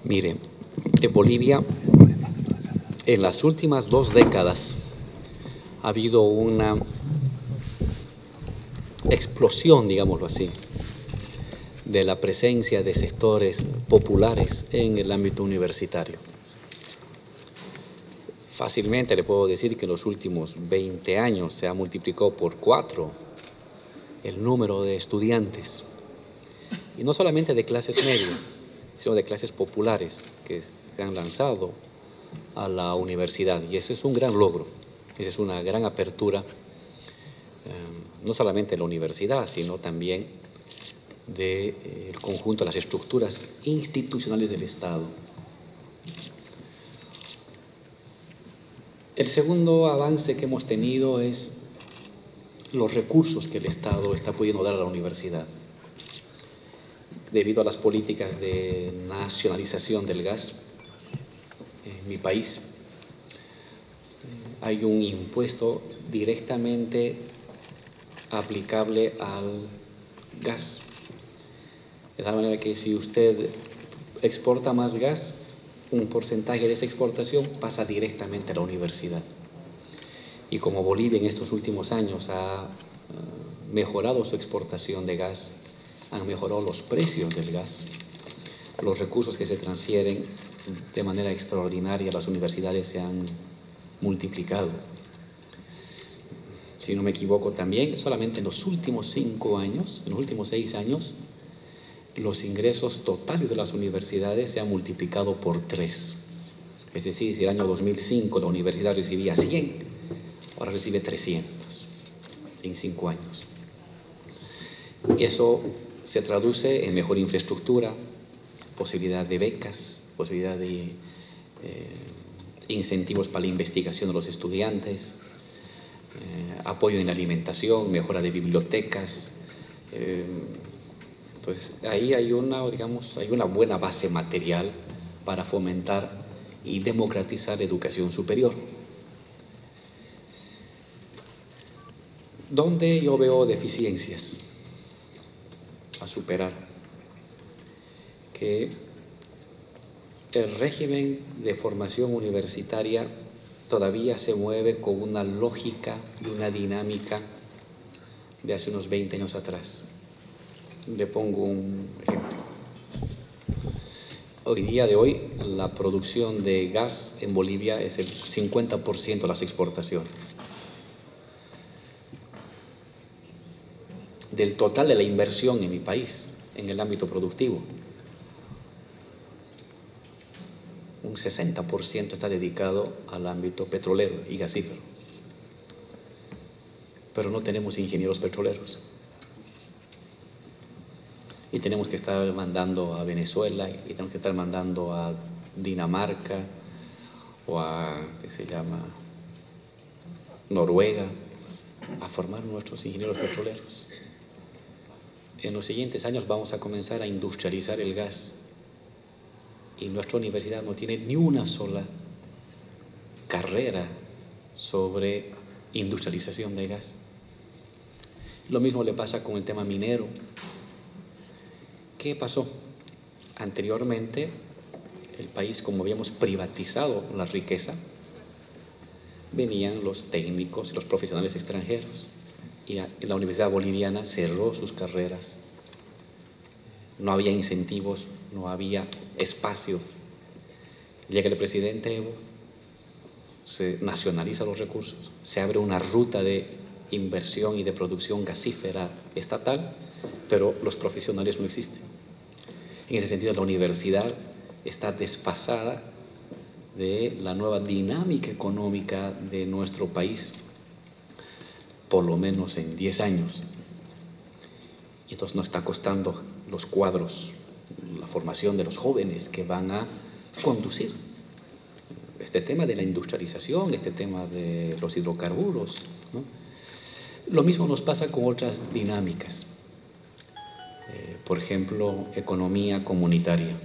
Mire, en Bolivia, en las últimas 2 décadas, ha habido una explosión, digámoslo así, de la presencia de sectores populares en el ámbito universitario. Fácilmente le puedo decir que en los últimos 20 años se ha multiplicado por 4 el número de estudiantes, y no solamente de clases medias, sino de clases populares que se han lanzado a la universidad, y eso es un gran logro, esa es una gran apertura, no solamente de la universidad, sino también del conjunto de las estructuras institucionales del Estado. El segundo avance que hemos tenido es los recursos que el Estado está pudiendo dar a la universidad. Debido a las políticas de nacionalización del gas en mi país, hay un impuesto directamente aplicable al gas. De tal manera que si usted exporta más gas, un porcentaje de esa exportación pasa directamente a la universidad. Y como Bolivia en estos últimos años ha mejorado su exportación de gas, han mejorado los precios del gas, los recursos que se transfieren de manera extraordinaria a las universidades se han multiplicado. Si no me equivoco también, solamente en los últimos 5 años, en los últimos 6 años, los ingresos totales de las universidades se han multiplicado por 3. Es decir, si el año 2005 la universidad recibía 100, ahora recibe 300 en 5 años. Eso se traduce en mejor infraestructura, posibilidad de becas, posibilidad de incentivos para la investigación de los estudiantes, apoyo en la alimentación, mejora de bibliotecas. Entonces, ahí hay una buena base material para fomentar y democratizar la educación superior. ¿Dónde yo veo deficiencias a superar? Que el régimen de formación universitaria todavía se mueve con una lógica y una dinámica de hace unos 20 años atrás. Le pongo un ejemplo. Hoy día de hoy, la producción de gas en Bolivia es el 50% de las exportaciones. Del total de la inversión en mi país, en el ámbito productivo, un 60% está dedicado al ámbito petrolero y gasífero. Pero no tenemos ingenieros petroleros. Y tenemos que estar mandando a Venezuela, y tenemos que estar mandando a Dinamarca o a, Noruega, a formar nuestros ingenieros petroleros. En los siguientes años vamos a comenzar a industrializar el gas, y nuestra universidad no tiene ni una sola carrera sobre industrialización de gas. Lo mismo le pasa con el tema minero. ¿Qué pasó? Anteriormente, el país, como habíamos privatizado la riqueza, venían los técnicos y los profesionales extranjeros, y la Universidad Boliviana cerró sus carreras. No había incentivos, no había espacio. Llega el presidente Evo, se nacionaliza los recursos, se abre una ruta de inversión y de producción gasífera estatal, pero los profesionales no existen. En ese sentido, la universidad está desfasada de la nueva dinámica económica de nuestro país, por lo menos en 10 años. Y entonces nos está costando los cuadros, la formación de los jóvenes que van a conducir este tema de la industrialización, este tema de los hidrocarburos, ¿no? Lo mismo nos pasa con otras dinámicas. Por ejemplo, economía comunitaria.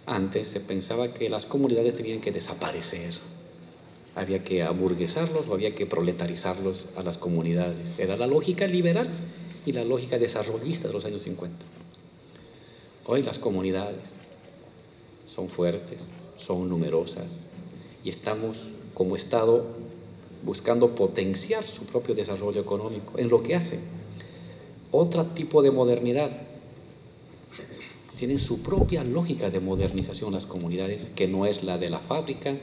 Antes se pensaba que las comunidades tenían que desaparecer. Había que aburguesarlos o había que proletarizarlos a las comunidades. Era la lógica liberal y la lógica desarrollista de los años 50. Hoy las comunidades son fuertes, son numerosas y estamos como Estado buscando potenciar su propio desarrollo económico en lo que hacen. Otro tipo de modernidad. Tienen su propia lógica de modernización las comunidades, que no es la de la fábrica,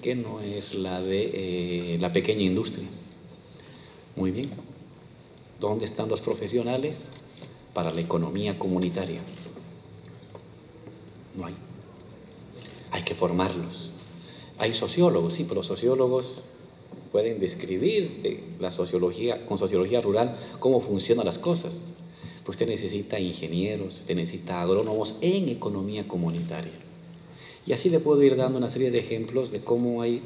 que no es la de la pequeña industria. Muy bien. ¿Dónde están los profesionales para la economía comunitaria? No hay. Hay que formarlos. Hay sociólogos, sí, pero los sociólogos pueden describir la sociología, con sociología rural, cómo funcionan las cosas. Pues usted necesita ingenieros, usted necesita agrónomos en economía comunitaria. Y así le puedo ir dando una serie de ejemplos de cómo hay,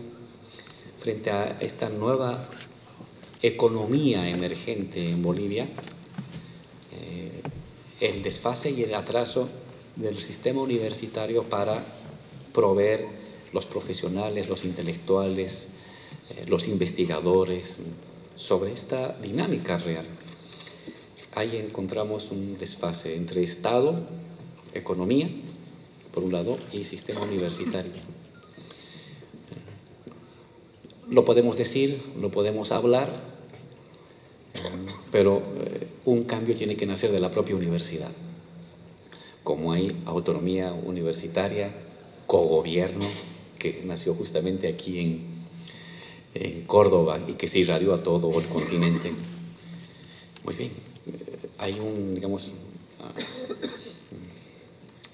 frente a esta nueva economía emergente en Bolivia, el desfase y el atraso del sistema universitario para proveer los profesionales, los intelectuales, los investigadores sobre esta dinámica real. Ahí encontramos un desfase entre Estado, economía, por un lado, y sistema universitario. Lo podemos decir, lo podemos hablar, pero un cambio tiene que nacer de la propia universidad. Como hay autonomía universitaria, cogobierno, que nació justamente aquí en Córdoba y que se irradió a todo el continente. Muy bien, hay un, digamos,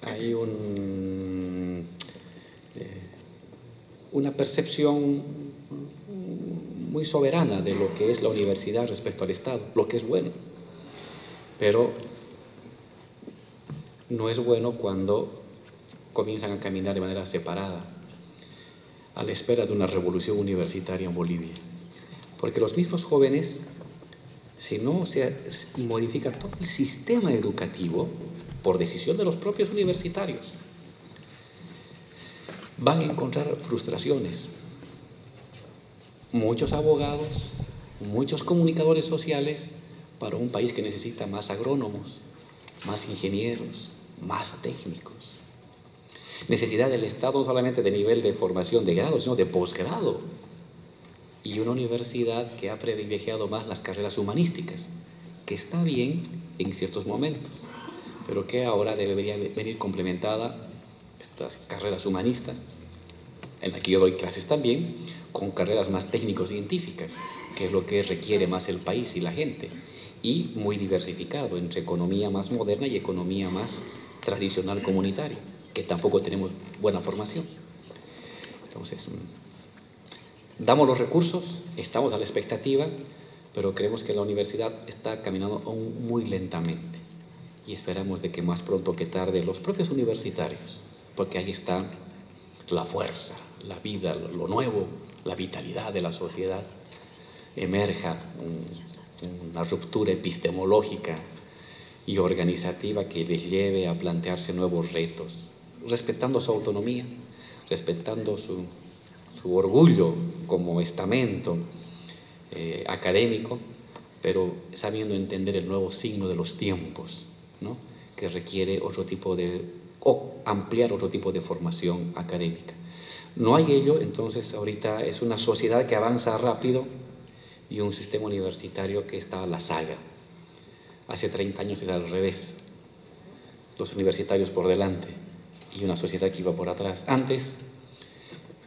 hay una percepción muy soberana de lo que es la universidad respecto al Estado, lo que es bueno, pero no es bueno cuando comienzan a caminar de manera separada, a la espera de una revolución universitaria en Bolivia. Porque los mismos jóvenes, si no se modifica todo el sistema educativo, por decisión de los propios universitarios, van a encontrar frustraciones. Muchos abogados, muchos comunicadores sociales para un país que necesita más agrónomos, más ingenieros, más técnicos. Necesidad del Estado no solamente de nivel de formación de grado, sino de posgrado. Y una universidad que ha privilegiado más las carreras humanísticas, que está bien en ciertos momentos, pero que ahora debería venir complementada, estas carreras humanistas, en la que yo doy clases también, con carreras más técnico-científicas, que es lo que requiere más el país y la gente, y muy diversificado entre economía más moderna y economía más tradicional comunitaria, que tampoco tenemos buena formación. Entonces, damos los recursos, estamos a la expectativa, pero creemos que la universidad está caminando aún muy lentamente y esperamos de que más pronto que tarde los propios universitarios, porque ahí está la fuerza, la vida, lo nuevo, la vitalidad de la sociedad, emerja una ruptura epistemológica y organizativa que les lleve a plantearse nuevos retos, respetando su autonomía, respetando su orgullo como estamento académico, pero sabiendo entender el nuevo signo de los tiempos, ¿no? Que requiere otro tipo o ampliar otro tipo de formación académica. No hay ello, entonces ahorita es una sociedad que avanza rápido y un sistema universitario que está a la saga. Hace 30 años era al revés, los universitarios por delante y una sociedad que iba por atrás. Antes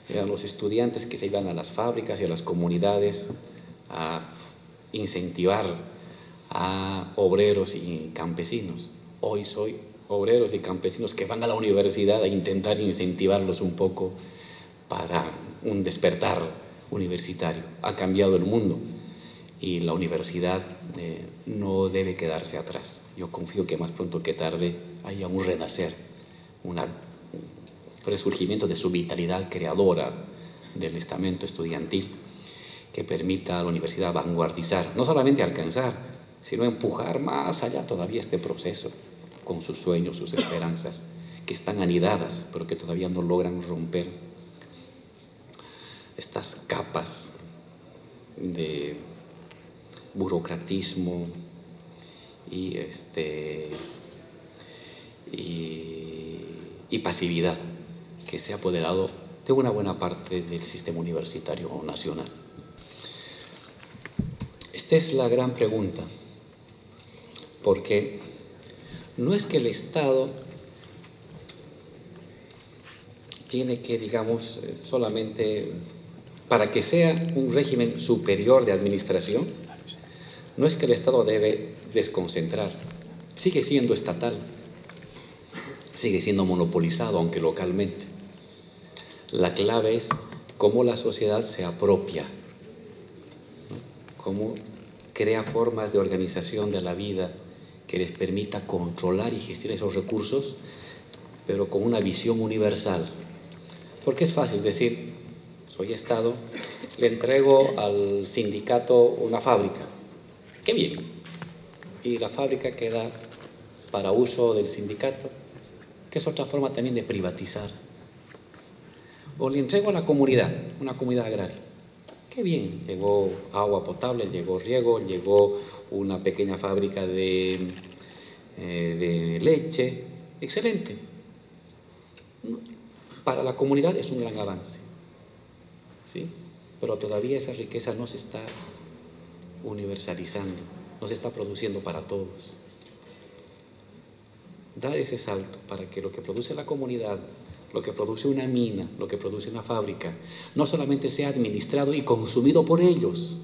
eran los estudiantes que se iban a las fábricas y a las comunidades a incentivar a obreros y campesinos. Hoy soy obreros y campesinos que van a la universidad a intentar incentivarlos un poco para un despertar universitario. Ha cambiado el mundo y la universidad no debe quedarse atrás. Yo confío que más pronto que tarde haya un renacer, un resurgimiento de su vitalidad creadora del estamento estudiantil que permita a la universidad vanguardizar, no solamente alcanzar, sino empujar más allá todavía este proceso con sus sueños, sus esperanzas, que están anidadas, pero que todavía no logran romper estas capas de burocratismo y pasividad que se ha apoderado de una buena parte del sistema universitario nacional. Esta es la gran pregunta, porque no es que el Estado tiene que, digamos, solamente, para que sea un régimen superior de administración, no es que el Estado debe desconcentrar, sigue siendo estatal, sigue siendo monopolizado, aunque localmente. La clave es cómo la sociedad se apropia, ¿no? Cómo crea formas de organización de la vida que les permita controlar y gestionar esos recursos, pero con una visión universal. Porque es fácil decir, soy Estado, le entrego al sindicato una fábrica. ¡Qué bien! Y la fábrica queda para uso del sindicato, que es otra forma también de privatizar. O le entrego a la comunidad, una comunidad agraria. ¡Qué bien! Llegó agua potable, llegó riego, llegó una pequeña fábrica de leche. ¡Excelente! Para la comunidad es un gran avance, ¿sí? Pero todavía esa riqueza no se está universalizando, no se está produciendo para todos. Dar ese salto para que lo que produce la comunidad, lo que produce una mina, lo que produce una fábrica, no solamente sea administrado y consumido por ellos,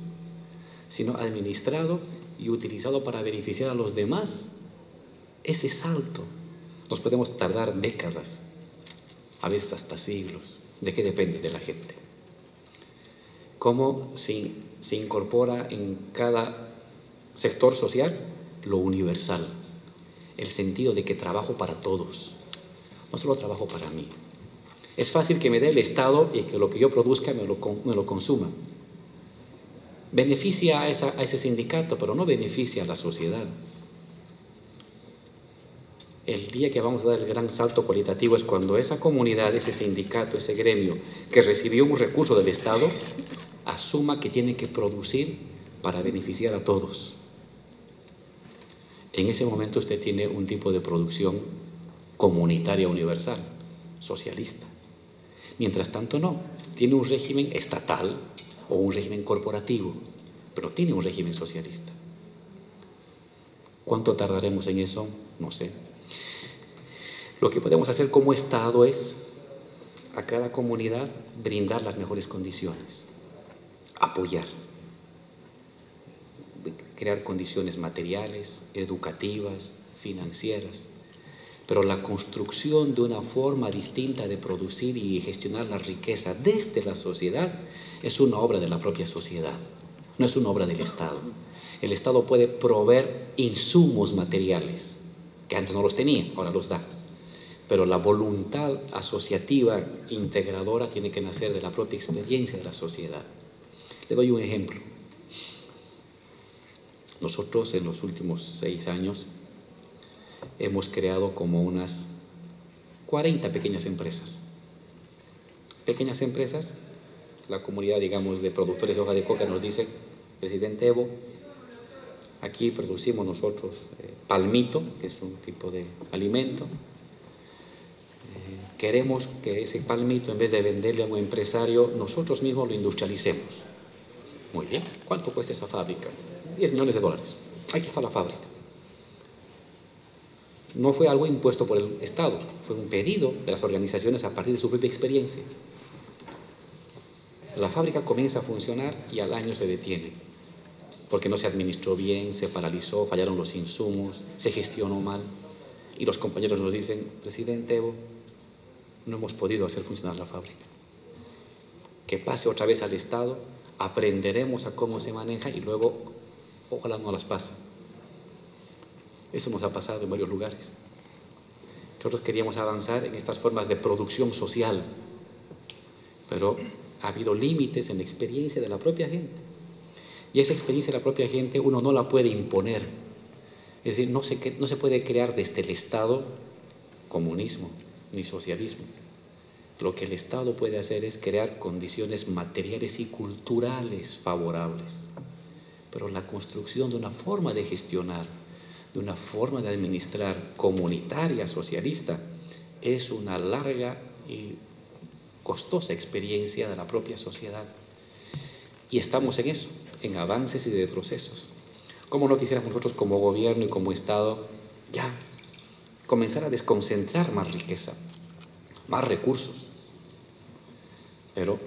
sino administrado y utilizado para beneficiar a los demás. Ese salto nos podemos tardar décadas, a veces hasta siglos. ¿De qué depende? De la gente. Cómo se incorpora en cada sector social lo universal, el sentido de que trabajo para todos, no solo trabajo para mí. Es fácil que me dé el Estado y que lo que yo produzca me lo consuma. Beneficia a ese sindicato, pero no beneficia a la sociedad. El día que vamos a dar el gran salto cualitativo es cuando esa comunidad, ese sindicato, ese gremio que recibió un recurso del Estado, asuma que tiene que producir para beneficiar a todos. En ese momento usted tiene un tipo de producción comunitaria universal, socialista. Mientras tanto no, tiene un régimen estatal o un régimen corporativo, pero tiene un régimen socialista. ¿Cuánto tardaremos en eso? No sé. Lo que podemos hacer como Estado es a cada comunidad brindar las mejores condiciones, apoyar, crear condiciones materiales, educativas, financieras, pero la construcción de una forma distinta de producir y gestionar la riqueza desde la sociedad es una obra de la propia sociedad, no es una obra del Estado. El Estado puede proveer insumos materiales, que antes no los tenía, ahora los da. Pero la voluntad asociativa, integradora, tiene que nacer de la propia experiencia de la sociedad. Le doy un ejemplo. Nosotros en los últimos 6 años hemos creado como unas 40 pequeñas empresas. Pequeñas empresas, la comunidad, digamos, de productores de hoja de coca nos dice, presidente Evo, aquí producimos nosotros palmito, que es un tipo de alimento. Queremos que ese palmito, en vez de venderle a un empresario, nosotros mismos lo industrialicemos. Muy bien. ¿Cuánto cuesta esa fábrica? $10 millones. Aquí está la fábrica. No fue algo impuesto por el Estado, fue un pedido de las organizaciones a partir de su propia experiencia. La fábrica comienza a funcionar y al año se detiene, porque no se administró bien, se paralizó, fallaron los insumos, se gestionó mal. Y los compañeros nos dicen, presidente Evo, no hemos podido hacer funcionar la fábrica. Que pase otra vez al Estado, aprenderemos a cómo se maneja y luego ojalá no las pase. Eso nos ha pasado en varios lugares. Nosotros queríamos avanzar en estas formas de producción social, pero ha habido límites en la experiencia de la propia gente. Y esa experiencia de la propia gente uno no la puede imponer. Es decir, no se puede crear desde el Estado comunismo ni socialismo. Lo que el Estado puede hacer es crear condiciones materiales y culturales favorables. Pero la construcción de una forma de gestionar, de una forma de administrar comunitaria, socialista, es una larga y costosa experiencia de la propia sociedad. Y estamos en eso, en avances y retrocesos. ¿Cómo no quisiéramos nosotros como gobierno y como Estado ya comenzar a desconcentrar más riqueza, más recursos? Pero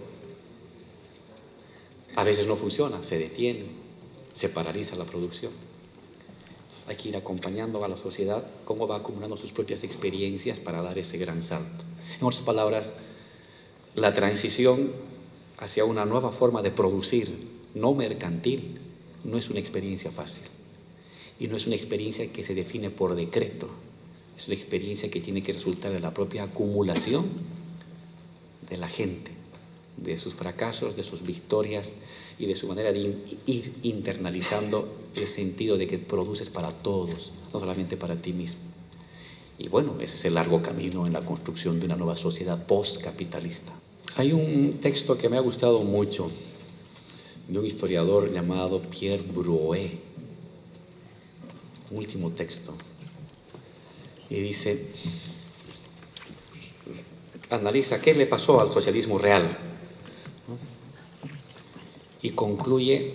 a veces no funciona, se detiene, se paraliza la producción. Entonces, hay que ir acompañando a la sociedad cómo va acumulando sus propias experiencias para dar ese gran salto. En otras palabras, la transición hacia una nueva forma de producir, no mercantil, no es una experiencia fácil. Y no es una experiencia que se define por decreto. Es una experiencia que tiene que resultar de la propia acumulación de la gente, de sus fracasos, de sus victorias y de su manera de ir internalizando el sentido de que produces para todos, no solamente para ti mismo. Y bueno, ese es el largo camino en la construcción de una nueva sociedad postcapitalista. Hay un texto que me ha gustado mucho de un historiador llamado Pierre Brouet, un último texto, y dice, analiza qué le pasó al socialismo real, ¿no? Y concluye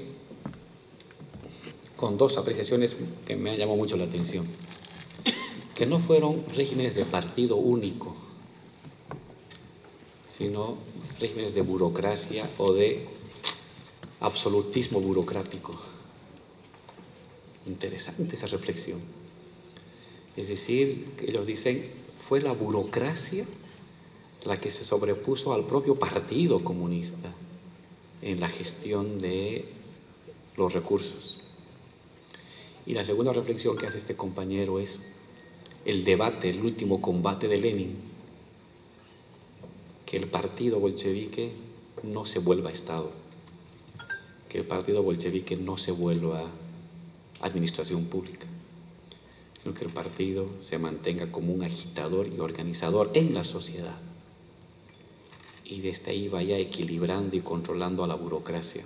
con dos apreciaciones que me han llamado mucho la atención, que no fueron regímenes de partido único, sino regímenes de burocracia o de absolutismo burocrático. Interesante esa reflexión. Es decir, ellos dicen, fue la burocracia la que se sobrepuso al propio partido comunista en la gestión de los recursos. Y la segunda reflexión que hace este compañero es el debate, el último combate de Lenin, que el partido bolchevique no se vuelva Estado, que el partido bolchevique no se vuelva administración pública, sino que el partido se mantenga como un agitador y organizador en la sociedad. Y desde ahí vaya equilibrando y controlando a la burocracia.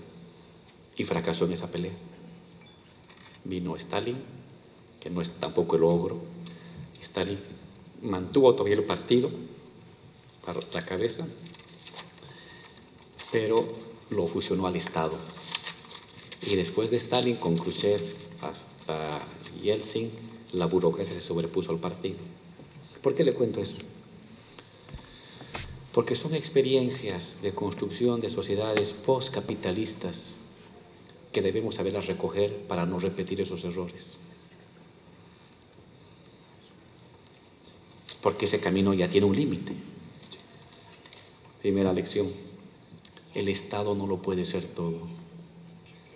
Y fracasó en esa pelea. Vino Stalin, que no es tampoco el ogro. Stalin mantuvo todavía el partido a la cabeza, pero lo fusionó al Estado. Y después de Stalin, con Khrushchev hasta Yeltsin, la burocracia se sobrepuso al partido. ¿Por qué le cuento eso? Porque son experiencias de construcción de sociedades postcapitalistas que debemos saberlas recoger para no repetir esos errores. Porque ese camino ya tiene un límite. Primera lección, el Estado no lo puede ser todo.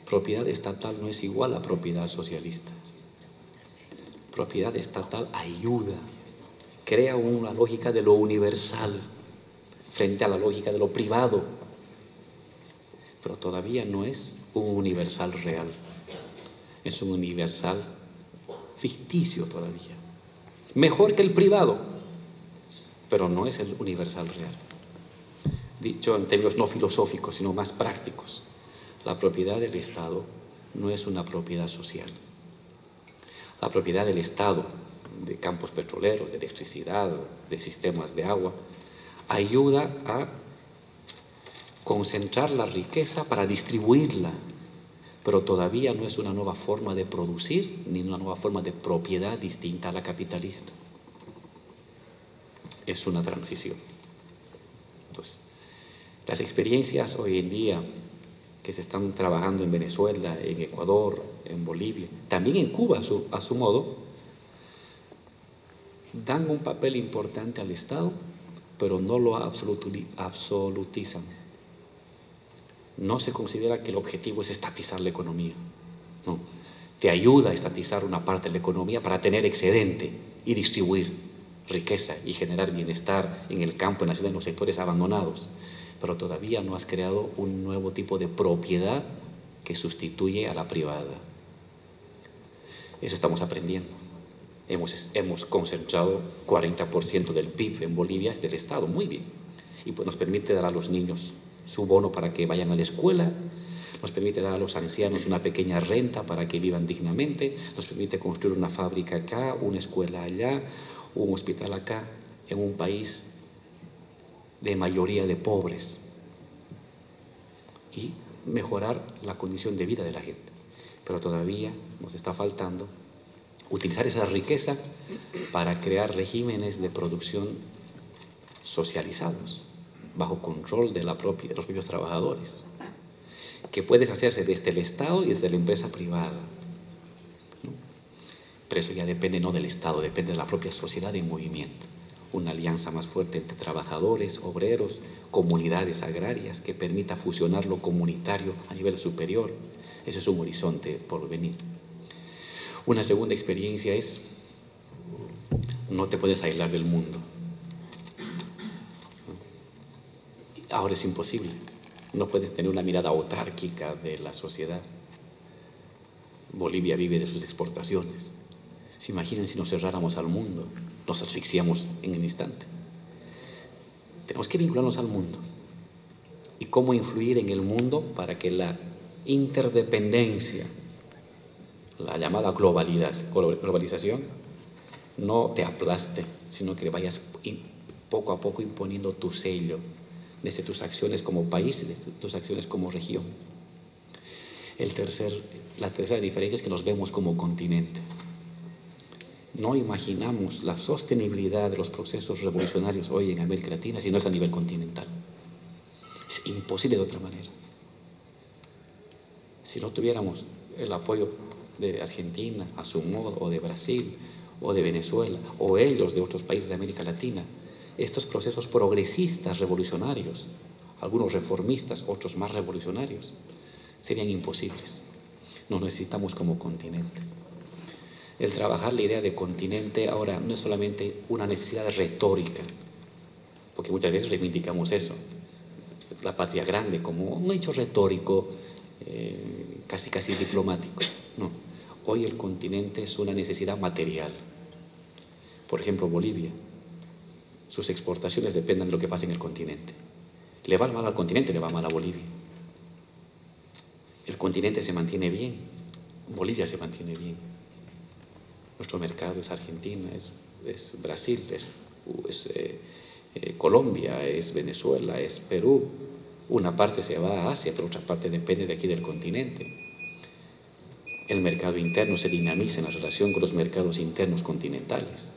Propiedad estatal no es igual a propiedad socialista. Propiedad estatal ayuda, crea una lógica de lo universal frente a la lógica de lo privado, pero todavía no es un universal real, es un universal ficticio todavía. Mejor que el privado, pero no es el universal real. Dicho en términos no filosóficos, sino más prácticos, la propiedad del Estado no es una propiedad social. La propiedad del Estado, de campos petroleros, de electricidad, de sistemas de agua, ayuda a concentrar la riqueza para distribuirla, pero todavía no es una nueva forma de producir ni una nueva forma de propiedad distinta a la capitalista. Es una transición. Entonces, las experiencias hoy en día que se están trabajando en Venezuela, en Ecuador, en Bolivia, también en Cuba a su modo, dan un papel importante al Estado, pero no lo absolutizan. No se considera que el objetivo es estatizar la economía. No, te ayuda a estatizar una parte de la economía para tener excedente y distribuir riqueza y generar bienestar en el campo, en la ciudad, en los sectores abandonados. Pero todavía no has creado un nuevo tipo de propiedad que sustituye a la privada. Eso estamos aprendiendo. Hemos concentrado 40% del PIB en Bolivia, es del Estado, muy bien. Y pues nos permite dar a los niños su bono para que vayan a la escuela, nos permite dar a los ancianos una pequeña renta para que vivan dignamente, nos permite construir una fábrica acá, una escuela allá, un hospital acá, en un país de mayoría de pobres y mejorar la condición de vida de la gente. Pero todavía nos está faltando utilizar esa riqueza para crear regímenes de producción socializados, bajo control de los propios trabajadores, que puedes hacerse desde el Estado y desde la empresa privada, ¿no? Pero eso ya depende no del Estado, depende de la propia sociedad en movimiento. Una alianza más fuerte entre trabajadores, obreros, comunidades agrarias, que permita fusionar lo comunitario a nivel superior. Ese es un horizonte por venir. Una segunda experiencia es: no te puedes aislar del mundo. Ahora es imposible. No puedes tener una mirada autárquica de la sociedad. Bolivia vive de sus exportaciones. ¿Se imaginan si nos cerráramos al mundo? Nos asfixiamos en el instante. Tenemos que vincularnos al mundo. ¿Y cómo influir en el mundo para que la interdependencia, la llamada globalización, no te aplaste, sino que vayas poco a poco imponiendo tu sello desde tus acciones como país y desde tus acciones como región? La tercera diferencia es que nos vemos como continente. No imaginamos la sostenibilidad de los procesos revolucionarios hoy en América Latina si no es a nivel continental. Es imposible de otra manera. Si no tuviéramos el apoyo de Argentina, a su modo, o de Brasil, o de Venezuela, o ellos de otros países de América Latina, estos procesos progresistas revolucionarios, algunos reformistas, otros más revolucionarios, serían imposibles. Nos necesitamos como continente. El trabajar la idea de continente ahora no es solamente una necesidad retórica, porque muchas veces reivindicamos eso, la patria grande, como un hecho retórico, casi diplomático. No, hoy el continente es una necesidad material. Por ejemplo, Bolivia, sus exportaciones dependen de lo que pasa en el continente. Le va mal al continente, le va mal a Bolivia. El continente se mantiene bien, Bolivia se mantiene bien. Nuestro mercado es Argentina, es Brasil, es Colombia, es Venezuela, es Perú. Una parte se va a Asia, pero otra parte depende de aquí del continente. El mercado interno se dinamiza en la relación con los mercados internos continentales.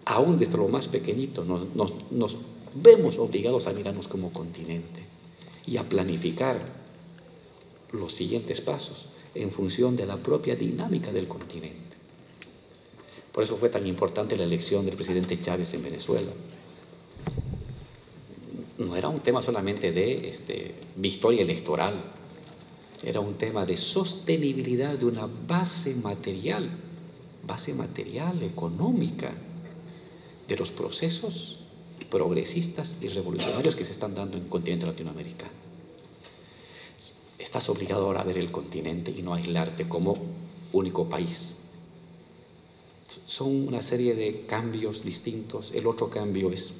Aún desde lo más pequeñito nos vemos obligados a mirarnos como continente y a planificar los siguientes pasos en función de la propia dinámica del continente. Por eso fue tan importante la elección del presidente Chávez en Venezuela. No era un tema solamente de victoria electoral, era un tema de sostenibilidad de una base material económica, de los procesos progresistas y revolucionarios que se están dando en el continente latinoamericano. Estás obligado ahora a ver el continente y no aislarte como único país. Son una serie de cambios distintos. El otro cambio es,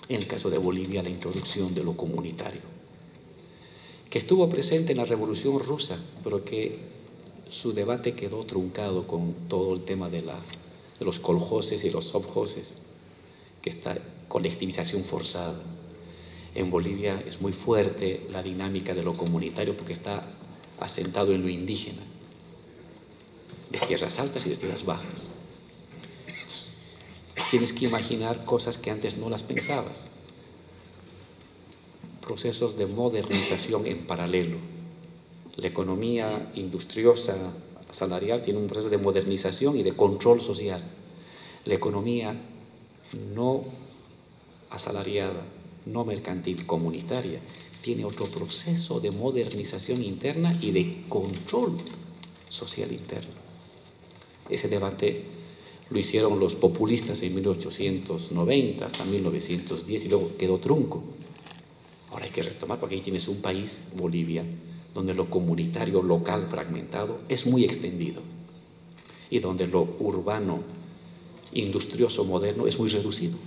en el caso de Bolivia, la introducción de lo comunitario, que estuvo presente en la Revolución Rusa, pero que su debate quedó truncado con todo el tema de los koljoses y los sovjoses, que esta colectivización forzada. En Bolivia es muy fuerte la dinámica de lo comunitario porque está asentado en lo indígena, de tierras altas y de tierras bajas. Tienes que imaginar cosas que antes no las pensabas. Procesos de modernización en paralelo. La economía industriosa, salarial, tiene un proceso de modernización y de control social. La economía no asalariada, no mercantil, comunitaria, tiene otro proceso de modernización interna y de control social interno. Ese debate lo hicieron los populistas en 1890 hasta 1910 y luego quedó trunco. Ahora hay que retomar, porque aquí tienes un país, Bolivia, donde lo comunitario local fragmentado es muy extendido y donde lo urbano, industrioso, moderno es muy reducido.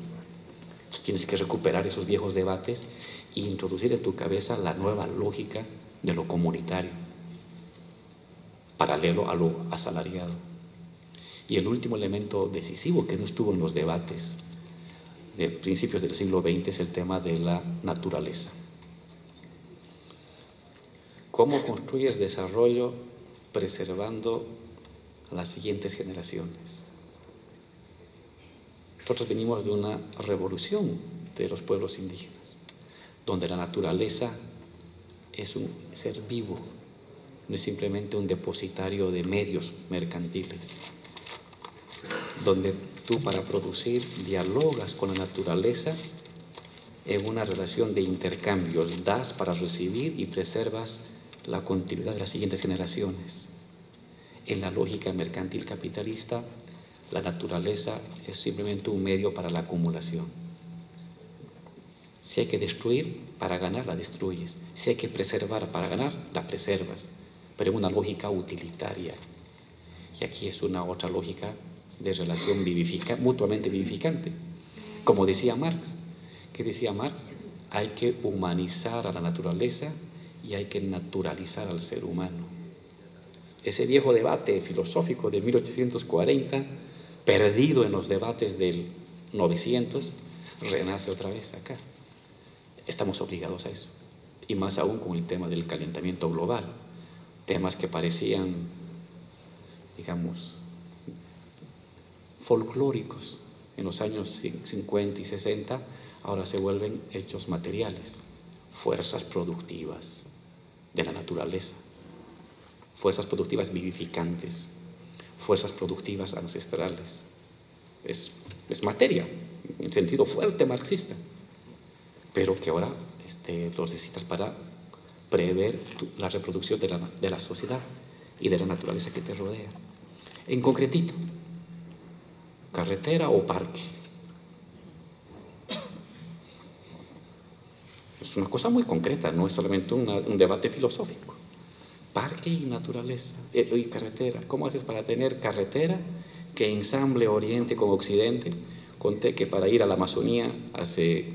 Entonces tienes que recuperar esos viejos debates e introducir en tu cabeza la nueva lógica de lo comunitario, paralelo a lo asalariado. Y el último elemento decisivo que no estuvo en los debates de principios del siglo XX es el tema de la naturaleza. ¿Cómo construyes desarrollo preservando a las siguientes generaciones? Nosotros venimos de una revolución de los pueblos indígenas, donde la naturaleza es un ser vivo, no es simplemente un depositario de medios mercantiles, donde tú para producir dialogas con la naturaleza en una relación de intercambios, das para recibir y preservas la continuidad de las siguientes generaciones. En la lógica mercantil capitalista, la naturaleza es simplemente un medio para la acumulación. Si hay que destruir para ganar, la destruyes. Si hay que preservar para ganar, la preservas. Pero en una lógica utilitaria. Y aquí es una otra lógica de relación mutuamente vivificante. Como decía Marx. ¿Qué decía Marx? Hay que humanizar a la naturaleza y hay que naturalizar al ser humano. Ese viejo debate filosófico de 1840, perdido en los debates del 900, renace otra vez acá. Estamos obligados a eso. Y más aún con el tema del calentamiento global. Temas que parecían, digamos, folclóricos en los años 50 y 60, ahora se vuelven hechos materiales, fuerzas productivas de la naturaleza, fuerzas productivas vivificantes, fuerzas productivas ancestrales. Es materia, en sentido fuerte marxista, pero que ahora los necesitas para prever la reproducción de la sociedad y de la naturaleza que te rodea. En concretito, carretera o parque. Es una cosa muy concreta, no es solamente un debate filosófico. Parque y naturaleza, y carretera. ¿Cómo haces para tener carretera que ensamble Oriente con Occidente? Conté que para ir a la Amazonía hace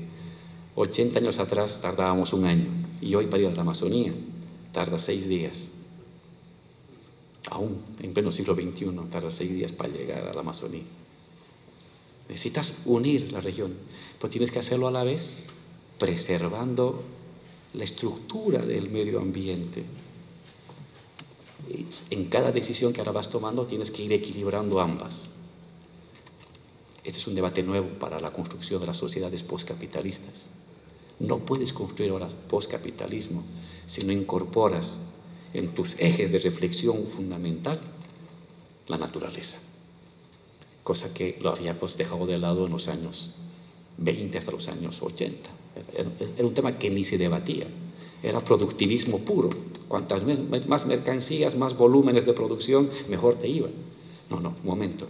80 años atrás tardábamos 1 año, y hoy para ir a la Amazonía tarda 6 días. Aún en pleno siglo XXI tarda 6 días para llegar a la Amazonía. Necesitas unir la región, pero tienes que hacerlo a la vez preservando la estructura del medio ambiente. En cada decisión que ahora vas tomando tienes que ir equilibrando ambas. Este es un debate nuevo para la construcción de las sociedades postcapitalistas. No puedes construir ahora postcapitalismo si no incorporas en tus ejes de reflexión fundamental la naturaleza, cosa que lo habíamos dejado de lado en los años 20 hasta los años 80. Era un tema que ni se debatía, era productivismo puro. Cuantas más mercancías, más volúmenes de producción, mejor te iba. No, un momento.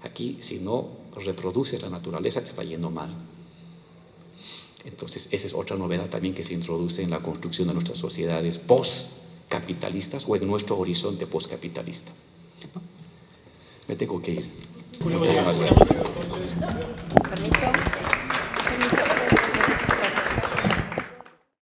Aquí, si no reproduces la naturaleza, te está yendo mal. Entonces, esa es otra novedad también que se introduce en la construcción de nuestras sociedades postcapitalistas o en nuestro horizonte postcapitalista. ¿No? Me tengo que ir. Muchas gracias. Permiso.